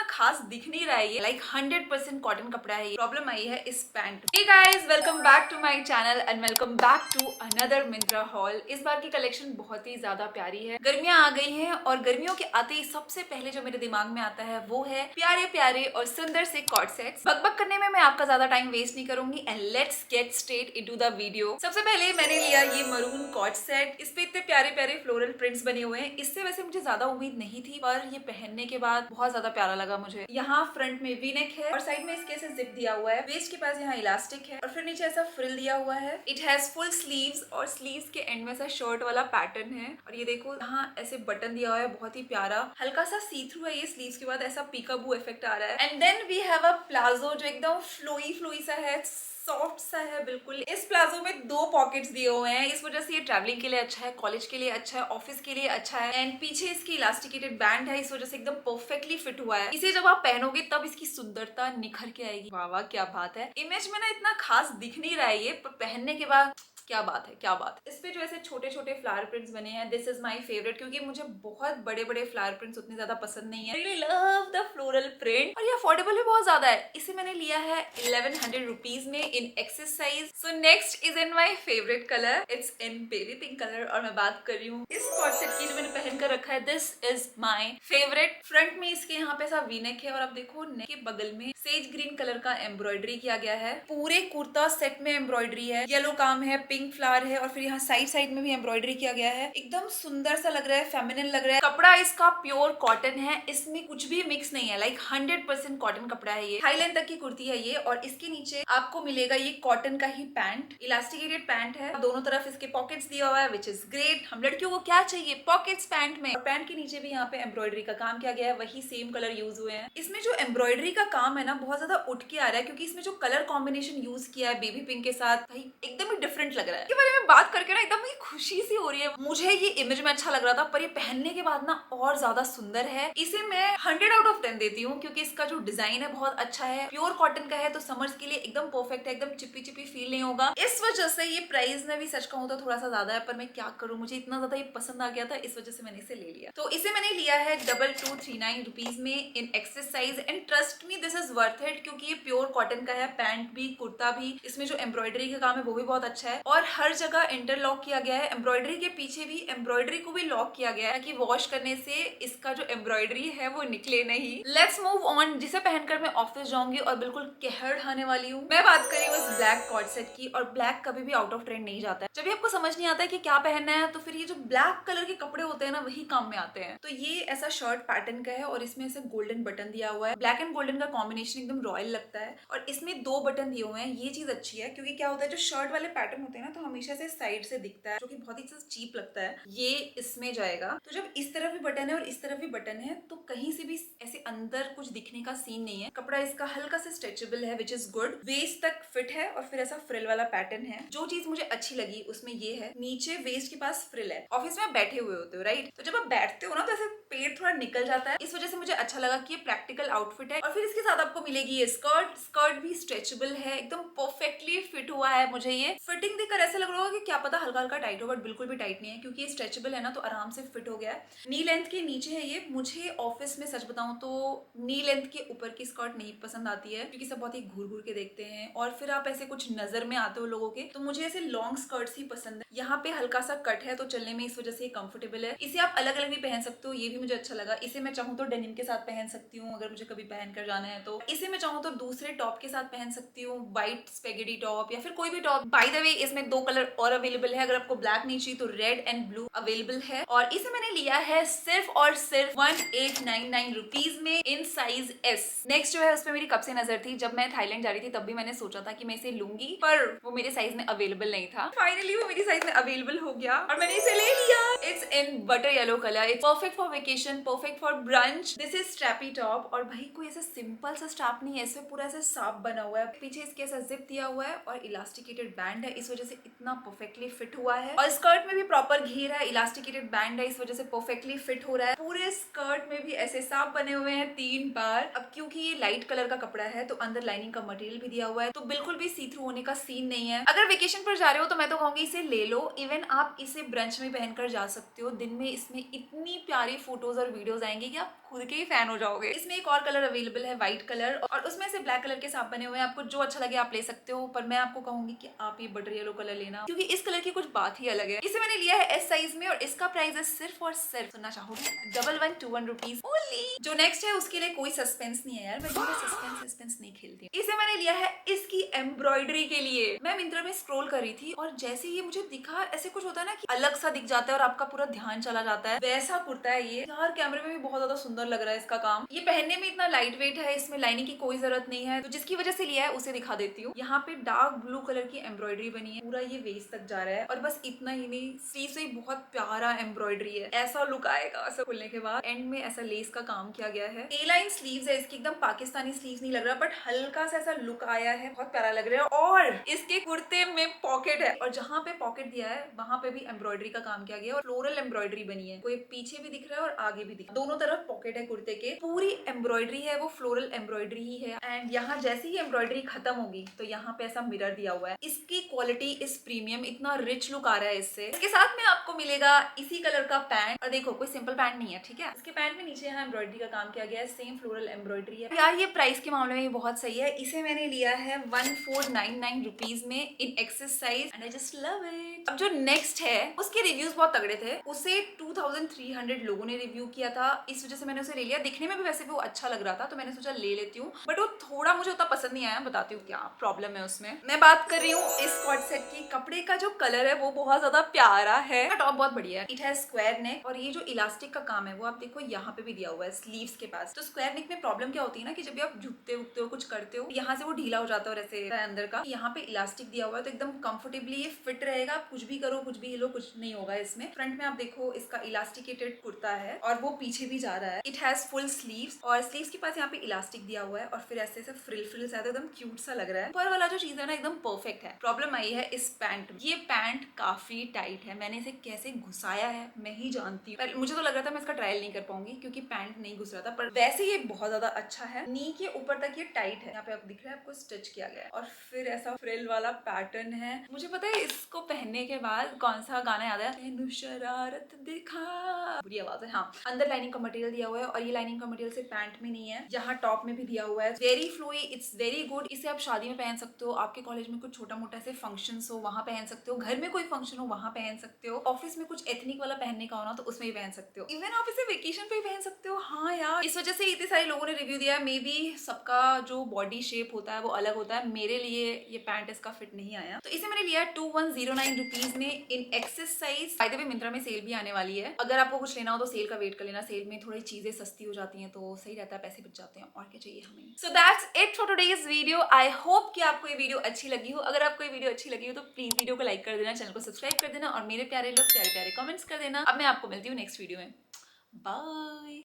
इतना खास दिख नहीं रहा है, ये लाइक 100% कॉटन कपड़ा है। प्रॉब्लम आई है इस pant. Hey guys, welcome back to my channel and welcome back to another Myntra haul. इस बार की कलेक्शन बहुत ही ज्यादा प्यारी है। गर्मियां आ गई हैं और गर्मियों के आते ही सबसे पहले जो मेरे दिमाग में आता है वो है प्यारे प्यारे और सुंदर से कॉट सेट्स। बकबक करने में मैं आपका ज्यादा टाइम वेस्ट नहीं करूंगी and let's get straight into the video. सबसे पहले मैंने लिया ये मरून कॉट सेट। इस पे इतने प्यारे प्यारे फ्लोरल प्रिंट्स बने हुए हैं। इससे वैसे मुझे ज्यादा उम्मीद नहीं थी, पर ये पहनने के बाद बहुत ज्यादा प्यारा लगा मुझे। यहाँ फ्रंट में वी नेक है और साइड में इसके ऐसे जिप दिया हुआ है। वेस्ट के पास यहाँ इलास्टिक है और फिर नीचे ऐसा फ्रिल दिया हुआ है। इट हैज फुल स्लीव्स और स्लीव्स के एंड में ऐसा शर्ट वाला पैटर्न है। और ये देखो यहाँ ऐसे बटन दिया हुआ है, बहुत ही प्यारा। हल्का सा सी थ्रू है ये स्लीव्स के बाद, ऐसा पीकाबू इफेक्ट आ रहा है। And then we have a palazzo जो एकदम फ्लोई सा है, सॉफ्ट सा है बिल्कुल। इस प्लाजो में 2 पॉकेट्स दिए हुए हैं, इस वजह से ये ट्रैवलिंग के लिए अच्छा है, कॉलेज के लिए अच्छा है, ऑफिस के लिए अच्छा है। एंड पीछे इसकी इलास्टिकेटेड बैंड है, इस वजह से एकदम परफेक्टली फिट हुआ है। इसे जब आप पहनोगे तब इसकी सुंदरता निखर के आएगी। वाह वाह, क्या बात है। इमेज में ना इतना खास दिख नहीं रहा है ये, पर पहनने के बाद क्या बात है, क्या बात है। इस पे जो ऐसे छोटे छोटे फ्लावर प्रिंट्स बने हैं, दिस इज माय फेवरेट, क्योंकि मुझे बहुत बड़े बड़े फ्लावर प्रिंट्स उतने ज्यादा पसंद नहीं है। Really love the floral print. और ये अफोर्डेबल भी बहुत ज्यादा है। इसे मैंने लिया है 1100 रुपीज में in excess size. So next is in my favourite colour, it's in baby pink colour. और मैं बात कर रही हूँ इस कॉट सेट की जो मैंने पहन कर रखा है। This is my favourite. Front में इसके यहाँ पे ऐसा वी नेक है और आप देखो नेक के बगल में सेज ग्रीन कलर का एम्ब्रॉयडरी किया गया है। पूरे कुर्ता सेट में एम्ब्रॉयडरी है, येलो काम है, पिंक फ्लावर है और फिर यहाँ साइड में भी एम्ब्रॉयडरी किया गया है। एकदम सुंदर सा लग रहा है, फेमिनिन लग रहा है। कपड़ा इसका प्योर कॉटन है, इसमें कुछ भी मिक्स नहीं है, लाइक 100% कॉटन कपड़ा है ये। हाई लेंथ तक की कुर्ती है ये और इसके नीचे आपको मिलेगा ये कॉटन का ही पैंट, इलास्टिकेटेड पैंट है। दोनों तरफ इसके पॉकेट्स दिया हुआ है विच इज ग्रेट। हम लड़कियों को क्या चाहिए, पॉकेट्स पैंट में। और पैंट के नीचे भी यहाँ पे एम्ब्रॉयडरी का काम किया गया है, वही सेम कलर यूज हुए हैं। इसमें जो एम्ब्रॉयडरी का काम है ना बहुत ज्यादा उठ के आ रहा है, क्योंकि इसमें जो कलर कॉम्बिनेशन यूज किया है बेबी पिंक के साथ, भाई एकदम ही डिफरेंट लग रहा है। इसके बारे में बात करके ना एकदम ही खुशी सी हो रही है। मुझे ये इमेज में अच्छा लग रहा था, पर ये पहनने के बाद ना और ज्यादा सुंदर है। इसे मैं 100 आउट ऑफ 10 देती हूँ, क्योंकि इसका जो डिजाइन है बहुत अच्छा है। प्योर कॉटन का है तो समर्स के लिए एकदम परफेक्ट है, एकदम चिपी चिपी फील नहीं होगा। इस वजह से ये प्राइस में भी सच कहूँ तो थोड़ा सा ज्यादा है, पर मैं क्या करूँ, मुझे इतना ज्यादा ये पसंद आ गया था, इस वजह से मैंने इसे ले लिया। तो इसे मैंने लिया है 2239 रुपीज में in excess size. And trust me this is worth it, क्योंकि ये प्योर कॉटन का है। पैंट भी, कुर्ता भी, इसमें जो एम्ब्रॉयडरी का काम है वो भी बहुत अच्छा है और हर जगह इंटरलॉक किया गया है। एम्ब्रॉयडरी के पीछे भी एम्ब्रॉयडरी को भी लॉक किया गया है ताकि वॉश करने से इसका जो एम्ब्रॉयडरी है वो निकले नहीं। लेट्स मूव ऑन, जिसे पहनकर मैं ऑफिस जाऊंगी और बिल्कुल कहर ढाने वाली हूँ। मैं बात करी उस ब्लैक कॉट सेट की, और ब्लैक कभी भी आउट ऑफ ट्रेंड नहीं जाता है। जब भी आपको समझ नहीं आता है कि क्या पहनना है, तो फिर ये जो ब्लैक कलर के कपड़े होते हैं ना वही काम में आते हैं। तो ये ऐसा शर्ट पैटर्न का है और इसमें ऐसे गोल्डन बटन दिया हुआ है। ब्लैक एंड गोल्डन का कॉम्बिनेशन एकदम रॉयल लगता है और इसमें 2 बटन दिए हुए हैं। ये चीज अच्छी है, क्योंकि क्या होता है जो शर्ट वाले पैटर्न होते हैं ना तो हमेशा से साइड से दिखता है, जो कि बहुत ही चीप लगता है। ये इसमें जाएगा तो जब इस तरफ भी बटन है और इस तरफ भी बटन है तो कहीं से भी ऐसे अंदर कुछ दिखने का सीन नहीं है। कपड़ा इसका हल्का से स्ट्रेचेबल है विच इज गुड। वेस्ट तक फिट है और फिर ऐसा फ्रिल वाला पैटर्न है। जो चीज मुझे अच्छी लगी उसमें ये है, नीचे वेस्ट के पास फ्रिल है। ऑफिस में आप बैठे हुए होते हो राइट, तो जब आप बैठते हो ना तो ऐसे पेट थोड़ा निकल जाता है। इस वजह से मुझे अच्छा लगा कि ये प्रैक्टिकल आउटफिट है। और फिर इसके साथ आपको मिलेगी ये स्कर्ट भी स्ट्रेचेबल है, एकदम परफेक्टली फिट हुआ है। मुझे ये फिटिंग देखकर ऐसा लग रहा होगा कि क्या पता हल्का हल्का टाइट हो, बट बिल्कुल भी टाइट नहीं है, क्योंकि ये स्ट्रेचेबल है ना तो आराम से फिट हो गया है। नी लेंथ के नीचे है ये। मुझे ऑफिस में सच बताऊं तो नी लेंथ के ऊपर की स्कर्ट नहीं पसंद आती है, क्योंकि सब बहुत ही घूर घूर के देखते हैं और फिर आप ऐसे कुछ नजर में आते हो लोगों के। तो मुझे ऐसे लॉन्ग स्कर्ट्स ही पसंद है। यहाँ पे हल्का सा कट है तो चलने में इस वजह से कंफर्टेबल है। इसे आप अलग अलग भी पहन सकते हो, ये भी मुझे अच्छा लगा। इसे मैं चाहूँ तो डेनिम के साथ पहन सकती हूँ अगर मुझे कभी पहन कर जाना है तो। इसे मैं चाहूँ तो दूसरे टॉप के साथ पहन सकती हूँ, व्हाइट स्पेगेटी टॉप या फिर कोई भी टॉप। बाय द वे इसमें 2 कलर और अवेलेबल है, अगर आपको ब्लैक नहीं चाहिए तो रेड एंड ब्लू अवेलेबल है। और इसे मैंने लिया है सिर्फ और सिर्फ 1899 रुपीज में इन साइज एस। नेक्स्ट जो है उस पर मेरी कब से नजर थी, जब मैं थाईलैंड जा रही थी तब भी मैंने सोचा था कि मैं इसे लूंगी, पर वो मेरे साइज में अवेलेबल नहीं था। फाइनली वो मेरी साइज में अवेलेबल हो गया और मैंने इसे ले लिया। It's in butter yellow colour. It's perfect for vacation, perfect for brunch. This is strappy top और भाई कोई ऐसा सिंपल सा स्ट्रैप नहीं है, इसमें पूरा ऐसा सांप बना हुआ है। पीछे इसके ऐसा जिप दिया हुआ है और इलास्टिकेटेड बैंड है, इस वजह से इतना परफेक्टली फिट हुआ है। और स्कर्ट में भी प्रॉपर घेर है, इलास्टिकेटेड बैंड है, इस वजह से परफेक्टली फिट हो रहा है। पूरे स्कर्ट में भी ऐसे सांप बने हुए हैं 3 बार। अब क्योंकि ये लाइट कलर का कपड़ा है तो अंदर लाइनिंग का मटेरियल भी दिया हुआ है, तो बिल्कुल भी सी थ्रू होने का सीन नहीं है। अगर वेकेशन पर जा रहे हो तो मैं तो कहूंगी इसे ले लो। इवन आप इसे ब्रंच में पहनकर जा सकते हो। दिन में इसमें इतनी प्यारी फोटोज और वीडियोज आएंगे कि आप खुद के ही फैन हो जाओगे। इसमें एक और कलर अवेलेबल है, व्हाइट कलर, और उसमें से ब्लैक कलर के सांप बने हुए हैं। आपको जो अच्छा लगे आप ले सकते हो, पर मैं आपको कहूंगी कि आप ये बटर येलो कलर लेना, क्योंकि इस कलर की कुछ बात ही अलग है। इसे मैंने लिया है एस साइज में और इसका प्राइस है सिर्फ और सिर्फ, सुनना चाहोगे, 1121 रुपीज ओनली। जो नेक्स्ट है उसके लिए कोई सस्पेंस नहीं है यार, मैं सस्पेंस नहीं खेलती। इसे मैंने लिया है इसकी एम्ब्रॉयडरी के लिए। मैं मिंत्रा में स्क्रॉल कर रही थी और जैसे ये मुझे दिखा, ऐसे कुछ होता है ना कि अलग सा दिख जाता है और आपका पूरा ध्यान चला जाता है, वैसा कुर्ता है ये यार। कैमरे में भी बहुत ज्यादा सुंदर लग रहा है इसका काम। ये पहनने में इतना लाइट वेट है, इसमें लाइनिंग की कोई जरूरत नहीं है, तो जिसकी वजह से लिया है उसे दिखा देती हूँ। यहाँ पे डार्क ब्लू कलर की एम्ब्रॉयडरी बनी है, पूरा ये वेस्ट तक जा रहा है। और बस इतना ही नहीं, स्लीव से बहुत प्यारा एम्ब्रॉयडरी है, ऐसा लुक आएगा ऐसा खुलने के बाद। एंड में ऐसा लेस का काम किया गया है। ए लाइन स्लीव्स है इसकी, एकदम पाकिस्तानी स्लीव्स नहीं लग रहा, बट हल्का सा ऐसा लुक आया है, बहुत प्यारा लग रहा है। और इसके कुर्ते में पॉकेट है, और जहाँ पे पॉकेट दिया है वहां पे भी एम्ब्रॉयडरी का काम किया गया है और फ्लोरल एम्ब्रॉयडरी बनी है। कोई पीछे भी दिख रहा है और आगे भी दिख रहा है, दोनों तरफ पॉकेट है कुर्ते के। पूरी एम्ब्रॉयडरी है वो फ्लोरल एम्ब्रॉयडरी ही है। एंड यहाँ जैसे ही एम्ब्रॉयडरी खत्म होगी तो यहाँ पे ऐसा मिरर दिया हुआ है। इसकी क्वालिटी इस प्रीमियम, इतना रिच लुक आ रहा है इससे। इसके साथ में आपको मिलेगा इसी कलर का पैंट, और देखो कोई सिंपल पैंट नहीं है, ठीक है। इसके पैंट में नीचे यहाँ एम्ब्रॉयडरी का काम किया गया है, सेम फ्लोरल एम्ब्रॉयडरी है यार। ये प्राइस के मामले में ये बहुत सही है। इसे मैंने लिया है 1499 रुपीज में in excess size, and I just love it. अब जो नेक्स्ट है उसके रिव्यूज बहुत तगड़े थे, उसे 2300 लोगों ने रिव्यू किया था, इस वजह से मैंने उसे ले लिया। दिखने में भी वैसे भी वो अच्छा लग रहा था तो मैंने सोचा ले लेती हूँ, बट वो थोड़ा मुझे उतना पसंद नहीं आया। बताती हूँ क्या प्रॉब्लम है उसमें। मैं बात कर रही हूँ इस कॉट सेट की। कपड़े का जो कलर है वो बहुत ज्यादा प्यारा है, टॉप बहुत बढ़िया है। इट है स्क्वायर नेक, और ये जो इलास्टिक का काम है वो आप देखो यहाँ पे भी दिया हुआ है स्लीव्स के पास। तो स्क्वायर नेक में प्रॉब्लम क्या होती है ना कि जब भी आप झुकते उगते हो कुछ करते हो, यहाँ से वो ढीला हो जाता है और ऐसे अंदर का। यहाँ पे इलास्टिक दिया हुआ है तो एकदम कंफर्टेबली ये फिट रहेगा। आप कुछ भी करो, कुछ भी हिलो, कुछ नहीं होगा इसमें। फ्रंट में आप देखो इसका इलास्टिकेटेड कुर्ता है और वो पीछे भी जा रहा है। इट हैज फुल स्लीव्स, और स्लीव्स के पास यहाँ पे इलास्टिक दिया हुआ है और फिर ऐसे ऐसे फ्रिल्स है, तो एकदम क्यूट सा लग रहा है। ऊपर वाला जो चीज है ना एकदम परफेक्ट है। प्रॉब्लम आई है इस पैंट में। ये पैंट काफी टाइट है, मैंने इसे कैसे घुसाया है मैं ही जानती हूँ। मुझे तो लग रहा था मैं इसका ट्रायल नहीं कर पाऊंगी क्योंकि पैंट नहीं घुस रहा था, पर वैसे ये बहुत ज्यादा अच्छा है। नी के ऊपर तक ये टाइट है, यहाँ पे आप दिख रहा है आपको स्टिच किया गया है, और फिर ऐसा फ्रिल वाला पैटर्न है। मुझे पता है इसको पहनने के बाद कौन सा गाना याद है, शरारत दिखा, बुरी आवाज है। हाँ, अंदर लाइनिंग का मटेरियल दिया हुआ है, और ये लाइनिंग का मटेरियल सिर्फ पैंट में नहीं है, यहाँ टॉप में भी दिया हुआ है। Very flowy, it's very good. इसे आप शादी में पहन सकते हो, आपके कॉलेज में कुछ छोटा मोटा ऐसे फंक्शंस हो वहां पहन सकते हो, घर में कोई फंक्शन हो वहां पहन सकते हो, ऑफिस में कुछ एथनिक वाला पहनने का हो ना तो उसमें भी पहन सकते हो, इवन आप इसे वेकेशन पे भी पहन सकते हो। हाँ यार, इस वजह से इतने सारे लोगों ने रिव्यू दिया है। मे बी सबका जो बॉडी शेप होता है वो अलग होता है, मेरे लिए ये पैंट इसका फिट नहीं आया, तो इसे मैंने लिया 2109 रुपीज में in excess size. By the way Myntra में सेल भी आने वाली है, अगर आपको कुछ लेना हो तो सेल का वेट कर लेना। सेल में थोड़ी चीजें सस्ती हो जाती हैं तो सही रहता है, पैसे बच जाते हैं, और क्या चाहिए हमें। So that's it for today's video. I hope कि आपको ये वीडियो अच्छी लगी हो। अगर आपको ये वीडियो अच्छी लगी हो तो प्लीज वीडियो को लाइक कर देना, चैनल को सब्सक्राइब कर देना, और मेरे प्यारे लोग प्यारे प्यारे कमेंट्स कर देना। अब मैं आपको मिलती हूँ नेक्स्ट वीडियो में। बाय।